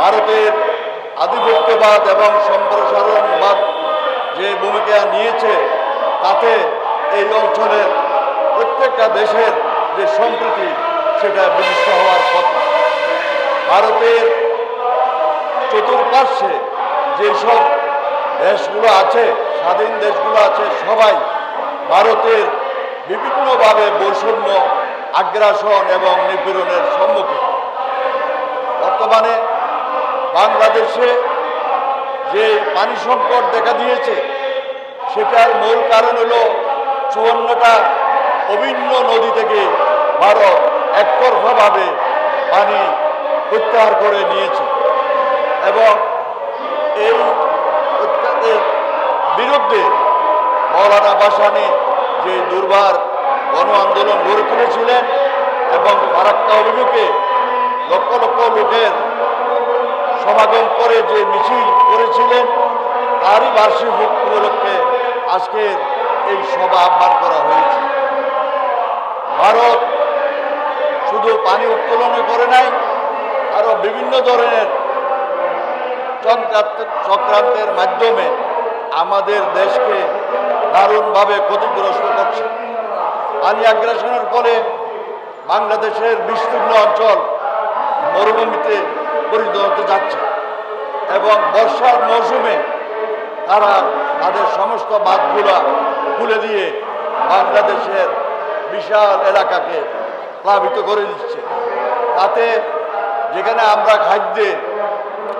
ভারতের আধিপত্যবাদ এবং সম্প্রসারণবাদ যে ভূমিকা নিয়েছে তাতে এই অঞ্চলের প্রত্যেকটা দেশের যে সম্প্রীতি সেটা বিনষ্ট হওয়ার কথা। ভারতের চতুর্পার্শ্বে যেসব দেশগুলো আছে, স্বাধীন দেশগুলো আছে, সবাই ভারতের বিভিন্নভাবে বৈষম্য, আগ্রাসন এবং নিপীড়নের সম্মুখীন। বর্তমানে বাংলাদেশে যে পানি সংকট দেখা দিয়েছে সেটার মূল কারণ হলো 54টা অভিন্ন নদী থেকে ভারত একতরফাভাবে পানি প্রত্যাহার করে নিয়েছে এবং এই বিরুদ্ধে মৌলানা ভাসানী যে দুর্বার গণ আন্দোলন গড়ে তুলেছিলেন এবং ফারাক্কা অভিমুখে লক্ষ লক্ষ লোকের সমাগম করে যে মিছিল করেছিলেন তারই বার্ষিক উপলক্ষে আজকের এই সভা আহ্বান করা হয়েছে। ভারত শুধু পানি উত্তোলন করে নাই, আরো বিভিন্ন ধরনের চক্রান্তের মাধ্যমে আমাদের দেশকে দারুণভাবে ক্ষতিগ্রস্ত করছে। পানি আগ্রাসনের ফলে বাংলাদেশের বিস্তীর্ণ অঞ্চল মরুভূমিতে পরিণত হতে যাচ্ছে এবং বর্ষার মৌসুমে তারা তাদের সমস্ত বাঁধগুলা খুলে দিয়ে বাংলাদেশের বিশাল এলাকাকে প্লাবিত করে দিচ্ছে। তাতে যেখানে আমরা খাদ্যে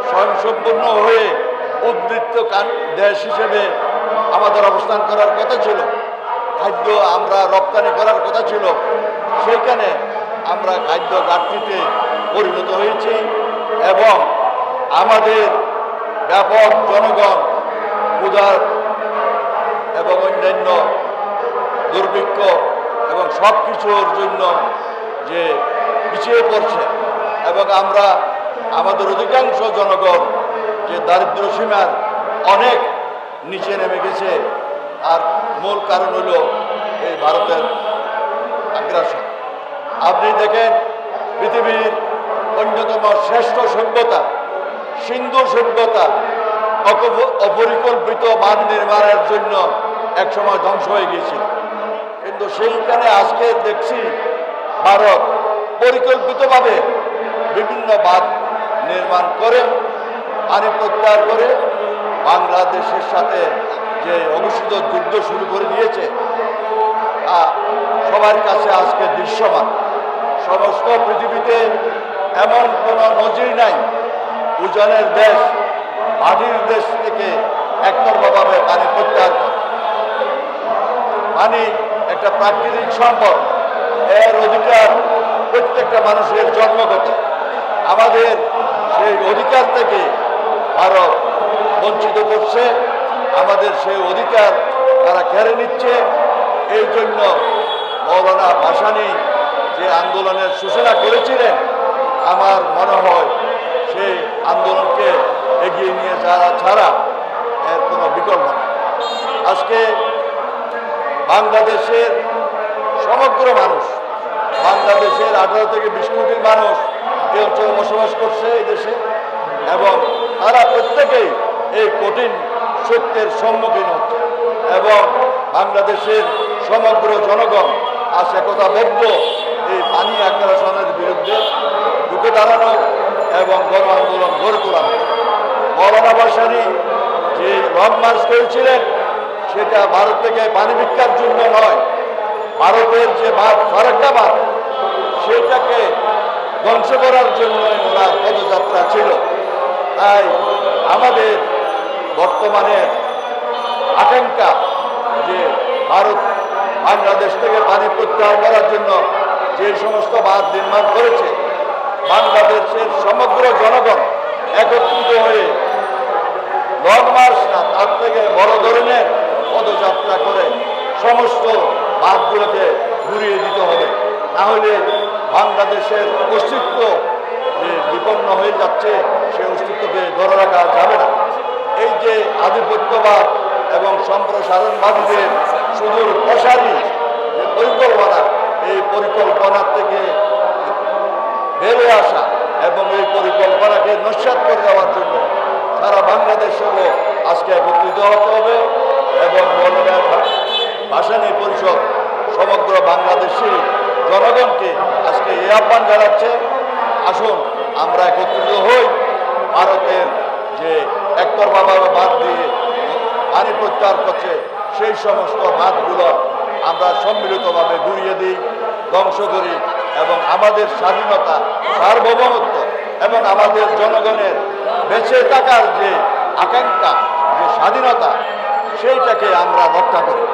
স্বয়ংসম্পূর্ণ হয়ে উদ্বৃত্ত দেশ হিসেবে আমাদের অবস্থান করার কথা ছিল, খাদ্য আমরা রপ্তানি করার কথা ছিল, সেখানে আমরা খাদ্য ঘাটতিতে পরিণত হয়েছি এবং আমাদের ব্যাপক জনগণ ক্ষুধার এবং অন্যান্য দুর্ভিক্ষ এবং সব কিছুর জন্য যে পিছিয়ে পড়ছে এবং আমরা আমাদের অধিকাংশ জনগণ যে দারিদ্র সীমার অনেক নিচে নেমে গেছে, আর মূল কারণ হলো এই ভারতের আগ্রাসন। আপনি দেখেন পৃথিবীর অন্যতম শ্রেষ্ঠ সভ্যতা সিন্ধু সভ্যতা অপরিকল্পিত বাঁধ নির্মাণের জন্য একসময় ধ্বংস হয়ে গিয়েছিল, কিন্তু সেইখানে আজকে দেখছি ভারত পরিকল্পিতভাবে বিভিন্ন বাঁধ নির্মাণ করে পানি প্রত্যাহার করে বাংলাদেশের সাথে যে অঘোষিত যুদ্ধ শুরু করে দিয়েছে তা সবার কাছে আজকে দৃশ্যমান। সমস্ত পৃথিবীতে এমন কোনো নজির নাই উজানের দেশ মাটির দেশ থেকে একতরফাভাবে পানি প্রত্যাহার করে। পানি একটা প্রাকৃতিক সম্পদ, এর অধিকার প্রত্যেকটা মানুষের জন্মগত। আমাদের সেই অধিকার থেকে ভারত বঞ্চিত করছে, আমাদের সেই অধিকার তারা কেড়ে নিচ্ছে। এই জন্য মৌলানা ভাসানী যে আন্দোলনের সূচনা করেছিলেন, আমার মনে হয় সেই আন্দোলনকে এগিয়ে নিয়ে যাওয়া ছাড়া এর কোনো বিকল্প নেই। আজকে বাংলাদেশের সমগ্র মানুষ, বাংলাদেশের 18 থেকে 20 কোটি মানুষ এই অঞ্চলে বসবাস করছে এই দেশে এবং তারা প্রত্যেকেই এই কঠিন সত্যের সম্মুখীন হচ্ছে এবং বাংলাদেশের সমগ্র জনগণ আজ একতাবদ্ধ এই পানি আগ্রাসনের বিরুদ্ধে ঢুকে দাঁড়ানো এবং গণ আন্দোলন গড়ে তোলানো। মৌলানা ভাসানী যে লং মার্চ করেছিলেন সেটা ভারত থেকে পানি ভিক্ষার জন্য নয়, ভারতের যে বাঁধ ফারাক্কা বাঁধ সেটাকে ধ্বংস করার জন্য ওনার পদযাত্রা ছিল। তাই আমাদের বর্তমানে আকাঙ্ক্ষা যে ভারত বাংলাদেশ থেকে পানি প্রত্যাহার করার জন্য যে সমস্ত বাঁধ নির্মাণ করেছে, বাংলাদেশের সমগ্র জনগণ একত্রিত হয়ে লং মার্চ না তার থেকে বড় ধরনের পদযাত্রা করে সমস্ত বাঁধগুলোকে ঘুরিয়ে দিতে হবে। না হলে বাংলাদেশের অস্তিত্ব যে বিপন্ন হয়ে যাচ্ছে সে অস্তিত্বকে ধরে রাখা যাবে না। এই যে আধিপত্যবাদ এবং সম্প্রসারণবাদীদের সুদূর প্রসারী যে পরিকল্পনা, এই পরিকল্পনার থেকে বেরিয়ে আসা এবং এই পরিকল্পনাকে নস্যাৎ করে দেওয়ার জন্য সারা বাংলাদেশেও আজকে একত্রিত হতে হবে এবং মৌলানা ভাসানী পরিষদ সমগ্র বাংলাদেশি জনগণকে আজকে এই আহ্বান জানাচ্ছে, আসুন আমরা একত্রিত হই, ভারতের যে একতরফাভাবে বাদ দিয়ে পানি প্রত্যাহার করছে সেই সমস্ত বাঁধগুলো আমরা সম্মিলিতভাবে ঘুরিয়ে দিই, ধ্বংস করি এবং আমাদের স্বাধীনতা, সার্বভৌমত্ব এবং আমাদের জনগণের বেঁচে থাকার যে আকাঙ্ক্ষা, যে স্বাধীনতা, সেইটাকে আমরা রক্ষা করি।